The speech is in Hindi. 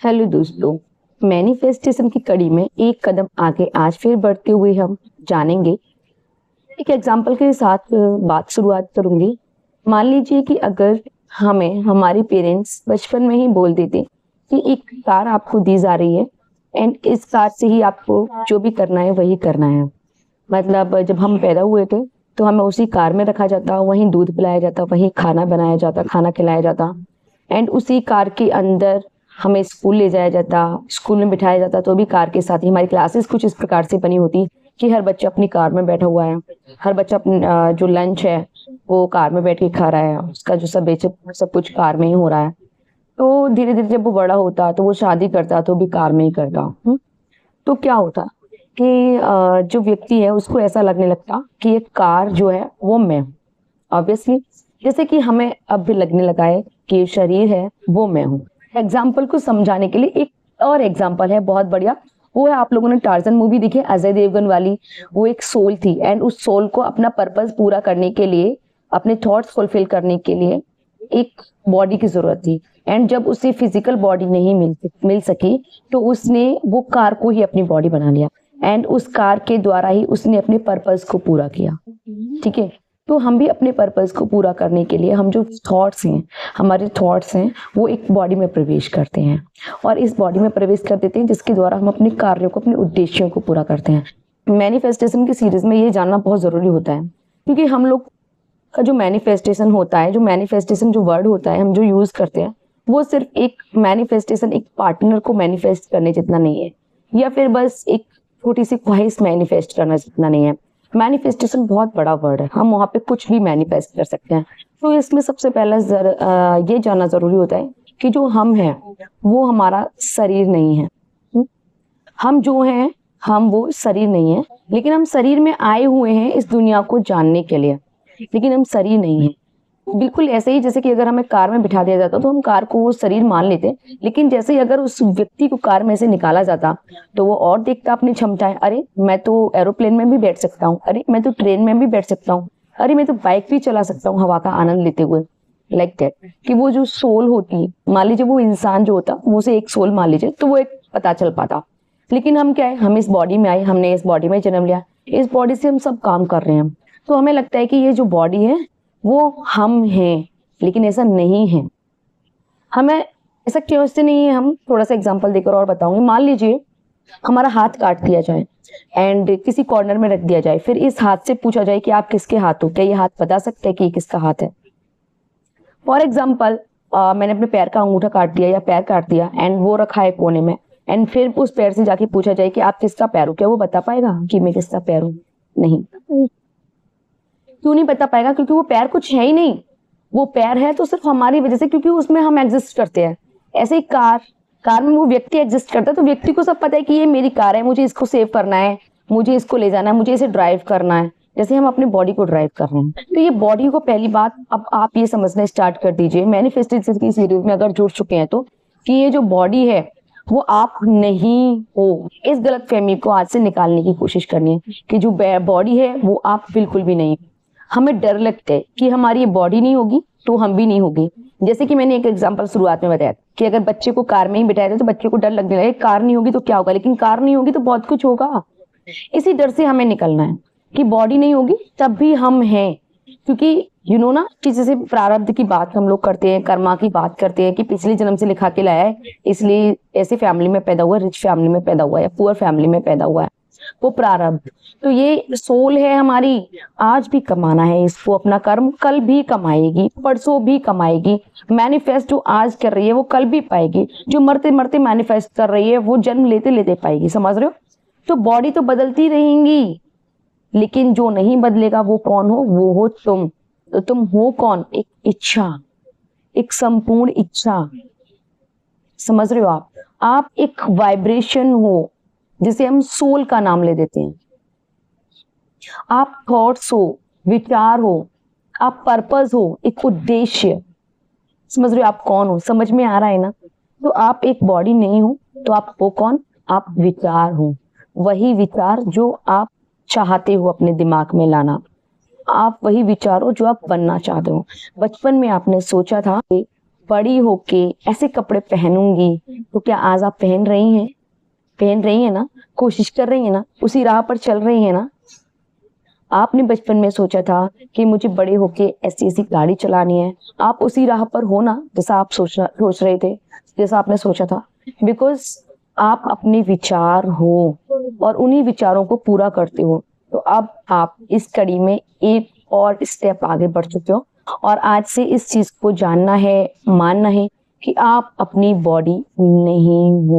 हेलो दोस्तों, मैनिफेस्टेशन की कड़ी में एक कदम आगे आज फिर बढ़ते हुए हम जानेंगे। एक एग्जाम्पल के साथ बात शुरुआत करूंगी। मान लीजिए कि अगर हमें हमारे पेरेंट्स बचपन में ही बोल देते कि एक कार आपको दी जा रही है एंड इस कार से ही आपको जो भी करना है वही करना है। मतलब जब हम पैदा हुए थे तो हमें उसी कार में रखा जाता, वहीं दूध पिलाया जाता, वहीं खाना बनाया जाता, खाना खिलाया जाता एंड उसी कार के अंदर हमें स्कूल ले जाया जाता, स्कूल में बिठाया जाता। तो भी कार के साथ ही हमारी क्लासेस कुछ इस प्रकार से बनी होती कि हर बच्चा अपनी कार में बैठा हुआ है, हर बच्चा अपनी जो लंच है वो कार में बैठ के खा रहा है, उसका जो सब कुछ कार में ही हो रहा है। तो धीरे धीरे जब वो बड़ा होता तो वो शादी करता तो भी कार में ही करता। तो क्या होता कि जो व्यक्ति है उसको ऐसा लगने लगता कि ये कार जो है वो मैं हूँ। ऑब्वियसली जैसे कि हमें अब भी लगने लगा है कि ये शरीर है वो मैं हूँ। एग्जाम्पल को समझाने के लिए एक और एग्जाम्पल है बहुत बढ़िया। वो है, आप लोगों ने टार्जन मूवी देखी है, अजय देवगन वाली। वो एक सोल थी एंड उस सोल को अपना पर्पस पूरा करने के लिए, अपने थॉट्स फुलफिल करने के लिए एक बॉडी की जरूरत थी। एंड जब उसे फिजिकल बॉडी नहीं मिल सकी तो उसने वो कार को ही अपनी बॉडी बना लिया एंड उस कार के द्वारा ही उसने अपने पर्पस को पूरा किया। ठीक है, तो हम भी अपने पर्पस को पूरा करने के लिए हम जो थॉट्स हैं, हमारे थॉट्स हैं, वो एक बॉडी में प्रवेश करते हैं और इस बॉडी में प्रवेश कर देते हैं जिसके द्वारा हम अपने कार्यों को, अपने उद्देश्यों को पूरा करते हैं। मैनिफेस्टेशन की सीरीज में ये जानना बहुत जरूरी होता है क्योंकि हम लोग का जो मैनिफेस्टेशन होता है, जो मैनिफेस्टेशन जो वर्ड होता है हम जो यूज करते हैं, वो सिर्फ एक मैनिफेस्टेशन एक पार्टनर को मैनिफेस्ट करने जितना नहीं है, या फिर बस एक छोटी सी ख्वाहिश मैनिफेस्ट करना जितना नहीं है। मैनिफेस्टेशन बहुत बड़ा वर्ड है, हम वहाँ पे कुछ भी मैनिफेस्ट कर सकते हैं। तो इसमें सबसे पहला ये जानना जरूरी होता है कि जो हम हैं वो हमारा शरीर नहीं है। हम जो हैं हम वो शरीर नहीं है, लेकिन हम शरीर में आए हुए हैं इस दुनिया को जानने के लिए, लेकिन हम शरीर नहीं है। बिल्कुल ऐसे ही जैसे कि अगर हमें कार में बिठा दिया जाता तो हम कार को वो शरीर मान लेते, लेकिन जैसे ही अगर उस व्यक्ति को कार में से निकाला जाता तो वो और देखता अपनी क्षमताएं। अरे मैं तो एरोप्लेन में भी बैठ सकता हूँ, अरे मैं तो ट्रेन में भी बैठ सकता हूँ, अरे मैं तो बाइक भी चला सकता हूँ हवा का आनंद लेते हुए। लाइक दैट कि वो जो सोल होती, मान लीजिए वो इंसान जो होता वो से एक सोल मान लीजिए, तो वो एक पता चल पाता। लेकिन हम क्या है, हम इस बॉडी में आए, हमने इस बॉडी में जन्म लिया, इस बॉडी से हम सब काम कर रहे हैं। तो हमें लगता है कि ये जो बॉडी है वो हम हैं, लेकिन ऐसा नहीं है। हमें ऐसा क्यों से नहीं है, हम थोड़ा सा एग्जांपल देकर और बताऊंगी। मान लीजिए हमारा हाथ काट दिया जाए एंड किसी कॉर्नर में रख दिया जाए, फिर इस हाथ से पूछा जाए कि आप किसके हाथ हो, क्या ये हाथ बता सकते हैं कि ये किसका हाथ है? फॉर एग्जाम्पल मैंने अपने पैर का अंगूठा काट दिया या पैर काट दिया एंड वो रखा है कोने में, एंड फिर उस पैर से जाके पूछा जाए कि आप किसका पैर हो, क्या वो बता पाएगा कि मैं किसका पैर हूँ? नहीं। क्यों नहीं बता पाएगा? क्योंकि वो पैर कुछ है ही नहीं। वो पैर है तो सिर्फ हमारी वजह से, क्योंकि उसमें हम एग्जिस्ट करते हैं। ऐसे ही कार में वो व्यक्ति एग्जिस्ट करता है, तो व्यक्ति को सब पता है कि ये मेरी कार है, मुझे इसको सेव करना है, मुझे इसको ले जाना है, मुझे इसे ड्राइव करना है। जैसे हम अपने बॉडी को ड्राइव कर रहे हैं, तो ये बॉडी को पहली बात अब आप ये समझना स्टार्ट कर दीजिए, मैनिफेस्टेशन की सीरीज में अगर जुड़ चुके हैं तो, कि ये जो बॉडी है वो आप नहीं हो। इस गलतफहमी को आज से निकालने की कोशिश करनी है कि जो बॉडी है वो आप बिल्कुल भी नहीं। हमें डर लगता है कि हमारी ये बॉडी नहीं होगी तो हम भी नहीं होगी। जैसे कि मैंने एक एग्जांपल शुरुआत में बताया कि अगर बच्चे को कार में ही बिठाया जाए तो बच्चे को डर लगने लगे, कार नहीं होगी तो क्या होगा, लेकिन कार नहीं होगी तो बहुत कुछ होगा। इसी डर से हमें निकलना है कि बॉडी नहीं होगी तब भी हम हैं। क्योंकि ना कि जैसे प्रारब्ध की बात हम लोग करते हैं, कर्मा की बात करते हैं कि पिछले जन्म से लिखा के लाया है, इसलिए ऐसे फैमिली में पैदा हुआ, रिच फैमिली में पैदा हुआ या पुअर फैमिली में पैदा हुआ है, वो प्रारब्ध। तो ये सोल है हमारी, आज भी कमाना है इसको, अपना कर्म कल भी कमाएगी, परसों भी कमाएगी। मैनिफेस्ट जो आज कर रही है वो कल भी पाएगी, जो मरते मरते मैनिफेस्ट कर रही है वो जन्म लेते लेते पाएगी। समझ रहे हो? तो बॉडी तो बदलती रहेंगी, लेकिन जो नहीं बदलेगा वो कौन हो? वो हो तुम। तो तुम हो कौन? एक इच्छा, एक संपूर्ण इच्छा। समझ रहे हो? आप एक वाइब्रेशन हो जिसे हम सोल का नाम ले देते हैं। आप थॉट्स हो, विचार हो, आप पर्पस हो, एक उद्देश्य। समझ रहे हो आप कौन हो? समझ में आ रहा है ना? तो आप एक बॉडी नहीं हो तो आप वो कौन? आप विचार हो। वही विचार जो आप चाहते हो अपने दिमाग में लाना, आप वही विचार हो जो आप बनना चाहते हो। बचपन में आपने सोचा था कि बड़ी होके ऐसे कपड़े पहनूंगी, तो क्या आज आप पहन रही हैं ना, कोशिश कर रही हैं ना, उसी राह पर चल रही हैं ना। आपने बचपन में सोचा था कि मुझे बड़े होके ऐसी ऐसी गाड़ी चलानी है, आप उसी राह पर हो ना, जैसा आप सोच रहे थे, जैसा आपने सोचा था। बिकॉज आप अपने विचार हो और उन्हीं विचारों को पूरा करते हो। तो अब आप इस कड़ी में एक और स्टेप आगे बढ़ चुके हो और आज से इस चीज को जानना है, मानना है कि आप अपनी बॉडी नहीं हो।